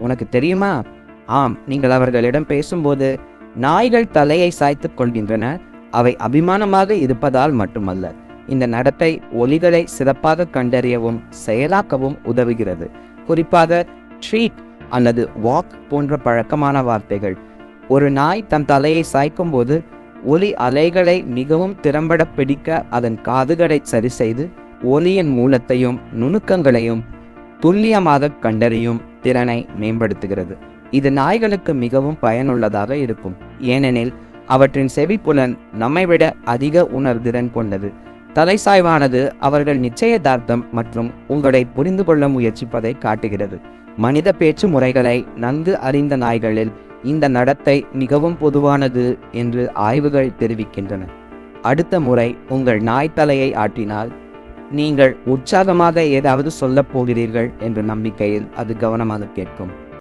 உனக்கு தெரியுமா? ஆம், நீங்கள் அவர்களிடம் பேசும்போது நாய்கள் தலையை சாய்த்துக் கொள்கின்றன. அவை அபிமானமாக இருப்பதால் மட்டுமல்ல, இந்த நடத்தை ஒலிகளை சிறப்பாக கண்டறியவும் செயலாக்கவும் உதவுகிறது. குறிப்பாக ட்ரீட் அல்லது வாக் போன்ற பழக்கமான வார்த்தைகள். ஒரு நாய் தன் தலையை சாய்க்கும் போது ஒலி அலைகளை மிகவும் திறம்பட பிடிக்க அதன் காதுகளை சரி செய்து ஒலியின் மூலத்தையும் நுணுக்கங்களையும் துல்லியமாக கண்டறியும் திறனை மேம்படுத்துகிறது. இது நாய்களுக்கு மிகவும் பயனுள்ளதாக இருக்கும், ஏனெனில் அவற்றின் செவிப்புலன் நம்மை விட அதிக உணர்திறன் கொண்டது. தலைசாய்வானது அவர்கள் நிச்சயதார்த்தம் மற்றும் உங்களை புரிந்து கொள்ள முயற்சிப்பதை காட்டுகிறது. மனித பேச்சு முறைகளை நன்கு அறிந்த நாய்களில் இந்த நடத்தை மிகவும் பொதுவானது என்று ஆய்வுகள் தெரிவிக்கின்றன. அடுத்த முறை உங்கள் நாய் தலையை ஆட்டினால் நீங்கள் உற்சாகமாக ஏதாவது சொல்லப் போகிறீர்கள் என்ற நம்பிக்கையில் அது கவனமாக கேட்கும்.